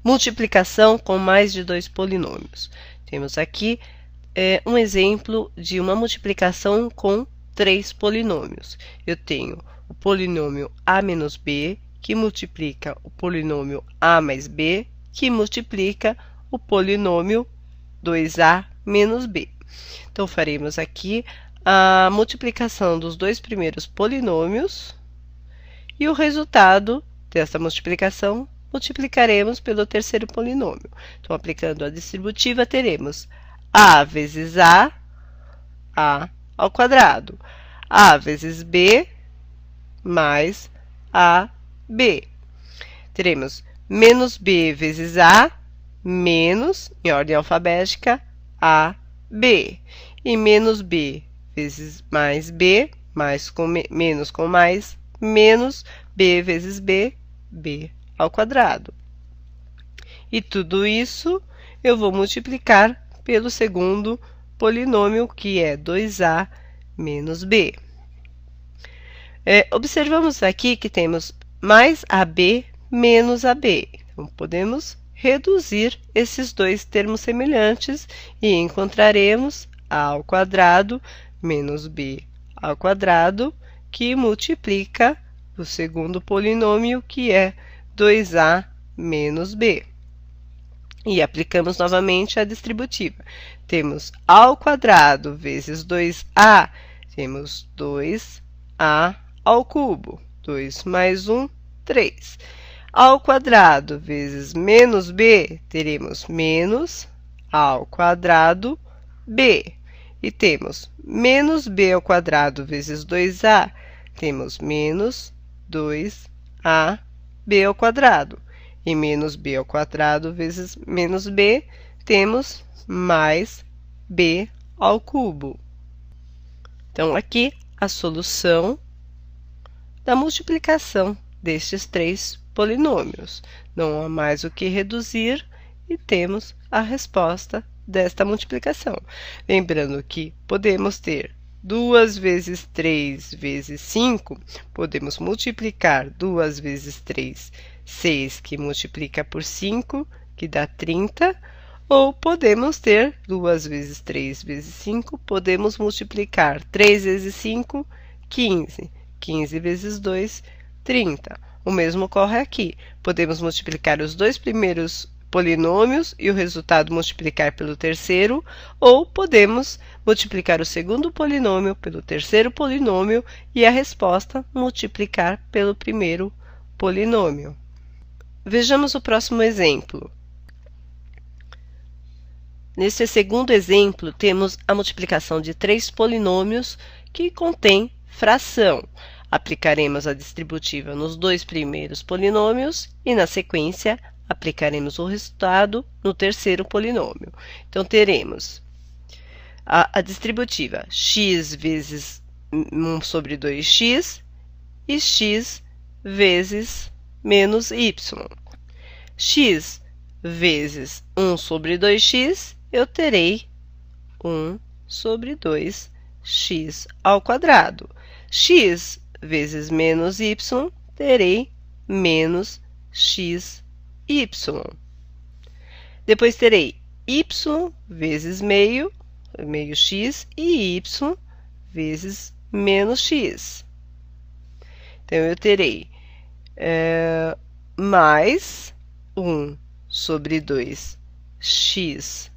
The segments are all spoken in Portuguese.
multiplicação com mais de dois polinômios. Temos aqui um exemplo de uma multiplicação com três polinômios. Eu tenho o polinômio a menos b, que multiplica o polinômio a mais b, que multiplica o polinômio 2a menos b. Então, faremos aqui a multiplicação dos dois primeiros polinômios e o resultado dessa multiplicação multiplicaremos pelo terceiro polinômio. Então, aplicando a distributiva, teremos a vezes a ao quadrado, a vezes b mais ab. Teremos menos b vezes a, menos, em ordem alfabética, ab. E menos b vezes mais b, mais com menos com mais, menos b vezes b, b ao quadrado. E tudo isso eu vou multiplicar pelo segundo polinômio, que é 2a menos b. Observamos aqui que temos mais ab menos ab. Então, podemos reduzir esses dois termos semelhantes e encontraremos a ao quadrado menos b ao quadrado, que multiplica o segundo polinômio, que é 2a menos b. E aplicamos novamente a distributiva. Temos a ao quadrado vezes 2a, temos 2a ao cubo. 2 mais 1, 3. A ao quadrado vezes menos b, teremos menos a ao quadrado b. E temos menos b ao quadrado vezes 2a, temos menos 2ab ao quadrado. E menos b ao quadrado vezes menos b, temos mais b ao cubo. Então, aqui a solução da multiplicação destes três polinômios. Não há mais o que reduzir e temos a resposta desta multiplicação. Lembrando que podemos ter 2 vezes 3 vezes 5, podemos multiplicar 2 vezes 3, 6, que multiplica por 5, que dá 30, ou podemos ter 2 vezes 3 vezes 5, podemos multiplicar 3 vezes 5, 15, 15 vezes 2, 30. O mesmo ocorre aqui. Podemos multiplicar os dois primeiros polinômios e o resultado multiplicar pelo terceiro, ou podemos multiplicar o segundo polinômio pelo terceiro polinômio e a resposta multiplicar pelo primeiro polinômio. Vejamos o próximo exemplo. Nesse segundo exemplo, temos a multiplicação de três polinômios que contêm fração. Aplicaremos a distributiva nos dois primeiros polinômios e, na sequência, aplicaremos o resultado no terceiro polinômio. Então, teremos a distributiva x vezes 1 sobre 2x e x vezes menos y. X vezes 1 sobre 2x, eu terei 1 sobre 2x ao quadrado. X vezes menos y, terei menos xy. Depois terei y vezes meio, meio x, e y vezes menos x. Então, eu terei mais 1 sobre 2x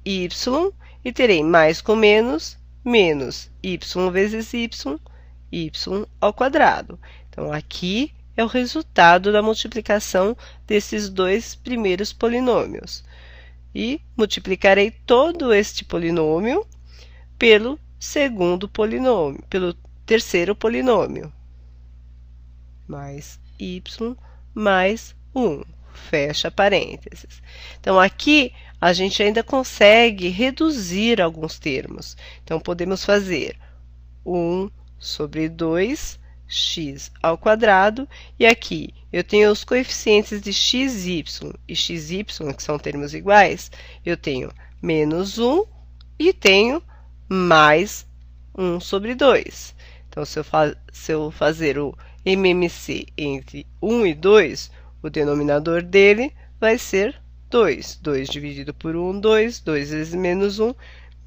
y, e terei mais com menos, menos y vezes y ao quadrado. Então, aqui é o resultado da multiplicação desses dois primeiros polinômios. E multiplicarei todo este polinômio pelo segundo polinômio, pelo terceiro polinômio. Mais y mais 1. Fecha parênteses. Então, aqui a gente ainda consegue reduzir alguns termos. Então, podemos fazer 1 sobre 2x ao quadrado, e aqui eu tenho os coeficientes de xy e xy, que são termos iguais, eu tenho menos 1 e tenho mais 1 sobre 2. Então, se eu fazer o MMC entre 1 e 2, o denominador dele vai ser 2. 2 dividido por 1, 2. 2 vezes menos 1,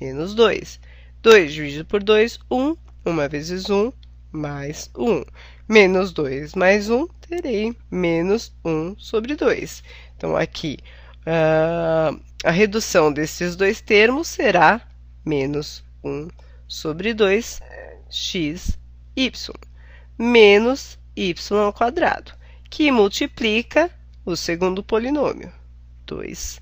menos 2. 2 dividido por 2, 1. 1 vezes 1, mais 1. Menos 2 mais 1, terei menos 1 sobre 2. Então, aqui, a redução desses dois termos será menos 1 sobre 2, x, y, menos y ao quadrado, que multiplica o segundo polinômio, 2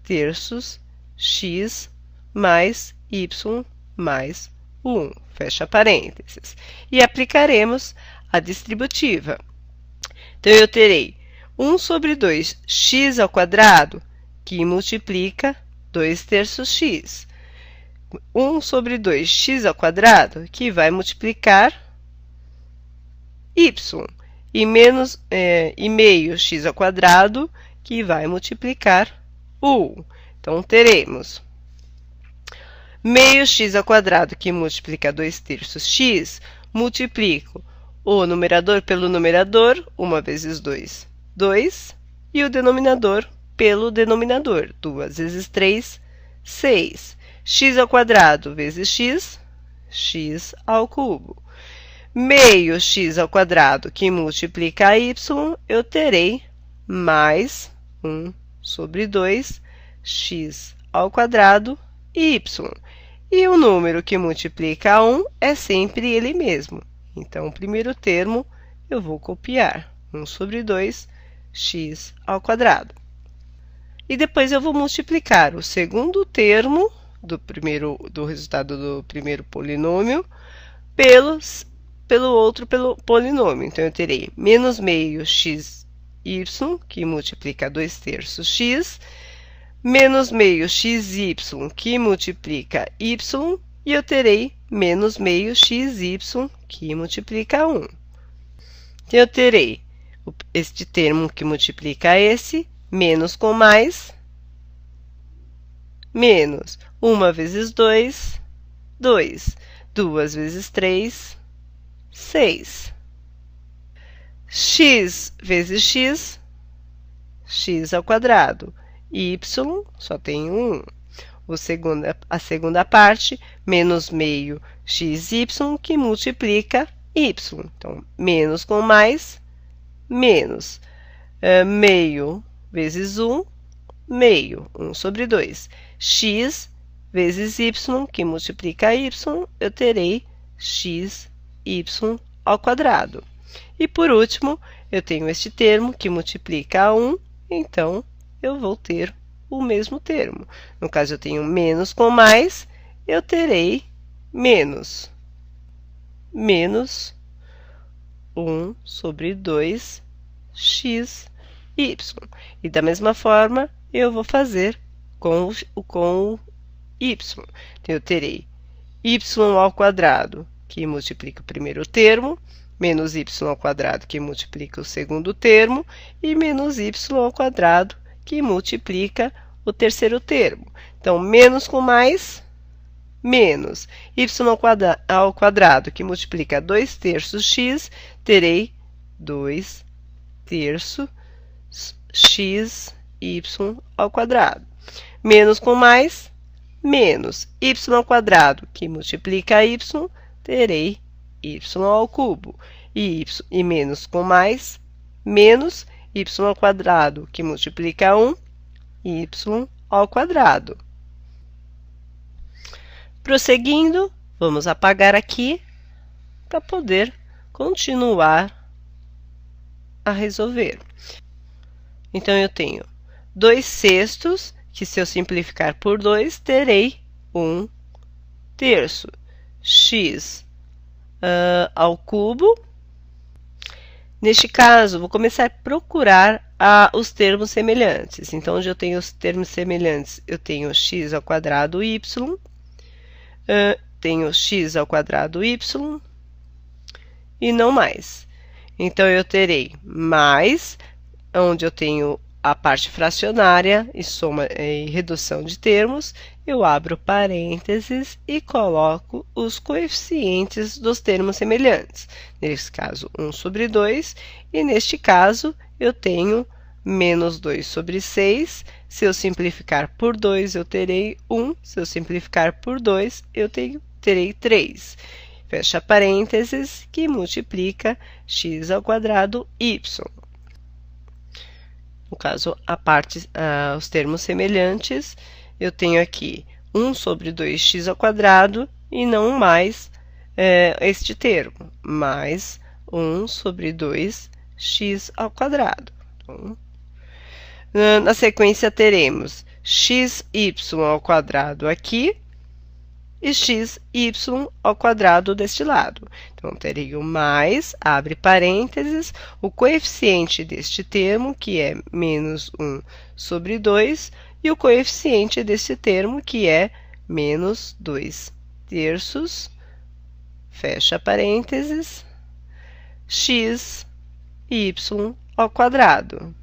terços x mais y mais 1, fecha parênteses. E aplicaremos a distributiva. Então, eu terei 1 sobre 2x ao quadrado, que multiplica 2 terços x. 1 sobre 2x ao quadrado, que vai multiplicar y. E meio x ao quadrado, que vai multiplicar u. Então, teremos meio x ao quadrado, que multiplica 2 terços x, multiplico o numerador pelo numerador, 1 vezes 2, 2, e o denominador pelo denominador, 2 vezes 3, 6. X ao quadrado vezes x, x ao cubo. Meio x ao quadrado, que multiplica a y, eu terei mais 1 sobre 2, x ao quadrado, y. E o número que multiplica a 1 é sempre ele mesmo. Então, o primeiro termo eu vou copiar, 1 sobre 2, x ao quadrado. E depois eu vou multiplicar o segundo termo do resultado do primeiro polinômio pelo outro polinômio. Então, eu terei menos meio xy, que multiplica 2 terços x, menos meio xy, que multiplica y, e eu terei menos meio xy, que multiplica 1. Então, eu terei este termo que multiplica esse, menos com mais, menos 1 vezes 2, 2. 2 vezes 3, 6. X vezes x, x ao quadrado. Y, só tem 1. A segunda parte, menos meio xy, que multiplica y. Então, menos com mais, menos. Meio vezes 1, meio, 1 sobre 2. X vezes y, que multiplica y, eu terei x, y ao quadrado. E, por último, eu tenho este termo que multiplica a 1, então, eu vou ter o mesmo termo. No caso, eu tenho menos com mais, eu terei menos 1 sobre 2 x, y. E, da mesma forma, eu vou fazer com o y. Então, eu terei y ao quadrado, que multiplica o primeiro termo, menos y ao quadrado, que multiplica o segundo termo, e menos y ao quadrado, que multiplica o terceiro termo. Então, menos com mais, menos y ao quadrado, que multiplica 2 terços x, terei 2 terços x, y ao quadrado. Menos com mais, menos y ao quadrado, que multiplica y, terei y ao cubo. E menos com mais, menos y ao quadrado, que multiplica 1, y ao quadrado. Prosseguindo, vamos apagar aqui para poder continuar a resolver. Então, eu tenho 2 sextos, que se eu simplificar por 2, terei 1 terço. X ao cubo. Neste caso, vou começar a procurar os termos semelhantes. Então, onde eu tenho os termos semelhantes, eu tenho x ao quadrado y, tenho x ao quadrado y, e não mais. Então, eu terei mais, onde eu tenho a parte fracionária e soma e redução de termos, eu abro parênteses e coloco os coeficientes dos termos semelhantes. Nesse caso, 1 sobre 2, e neste caso, eu tenho menos 2 sobre 6, Se eu simplificar por 2, eu terei 1. Se eu simplificar por 2, eu terei 3. Fecha parênteses, que multiplica x ao quadrado y. No caso, os termos semelhantes, eu tenho aqui 1 sobre 2x ao quadrado e não mais este termo, mais 1 sobre 2x ao quadrado. Então, na sequência, teremos xy ao quadrado aqui e xy ao quadrado deste lado. Então, terei o mais, abre parênteses, o coeficiente deste termo, que é menos 1 sobre 2, e o coeficiente deste termo, que é menos 2 terços, fecha parênteses, x ao quadrado.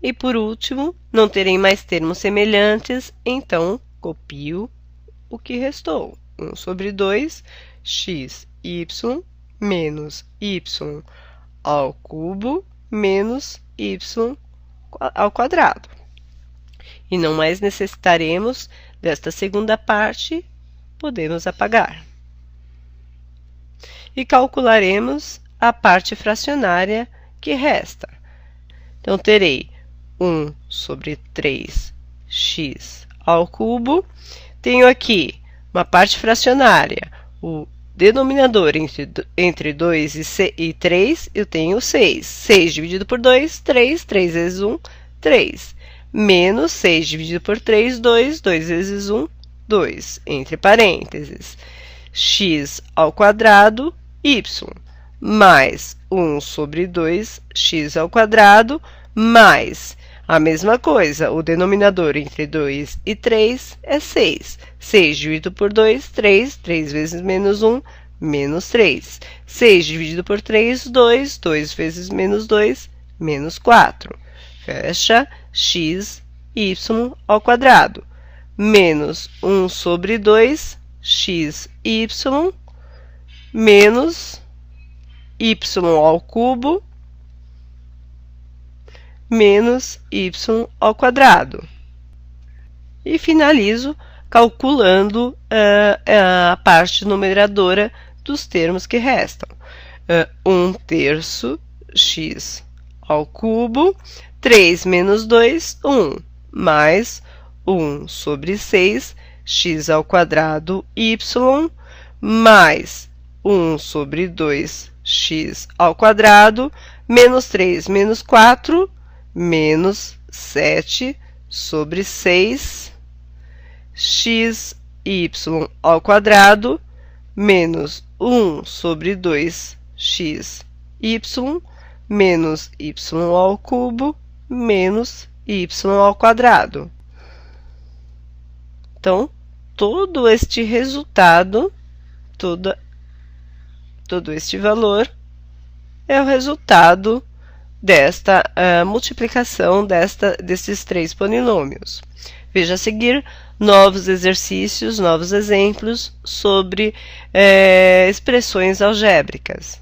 E, por último, não terei mais termos semelhantes, então, copio o que restou. 1 sobre 2, xy menos y ao cubo menos y ao quadrado. E não mais necessitaremos desta segunda parte, podemos apagar. E calcularemos a parte fracionária que resta. Então, terei 1 sobre 3x ao cubo. Tenho aqui uma parte fracionária, o denominador entre 2 e 3, eu tenho 6. 6 dividido por 2, 3. 3 vezes 1, 3. Menos 6 dividido por 3, 2. 2 vezes 1, 2. Entre parênteses, x ao quadrado, y, mais 1 sobre 2x ao quadrado, mais a mesma coisa, o denominador entre 2 e 3 é 6. 6 dividido por 2, 3. 3 vezes menos 1, menos 3. 6 dividido por 3, 2. 2 vezes menos 2, menos 4. Fecha, x, y ao quadrado. Menos 1 sobre 2, x, y, menos y ao cubo, menos y ao quadrado. E finalizo calculando a parte numeradora dos termos que restam. 1 terço x ao cubo, 3 menos 2, 1, mais 1 sobre 6, x ao quadrado y, mais 1 sobre 2x ao quadrado, menos 3 menos 4, menos 7 sobre 6, x, y ao quadrado, menos 1 sobre 2x, y, menos y ao cubo, menos y ao quadrado. Então, todo este resultado, todo este valor, é o resultado desta multiplicação desses três polinômios. Veja a seguir novos exercícios, novos exemplos sobre expressões algébricas.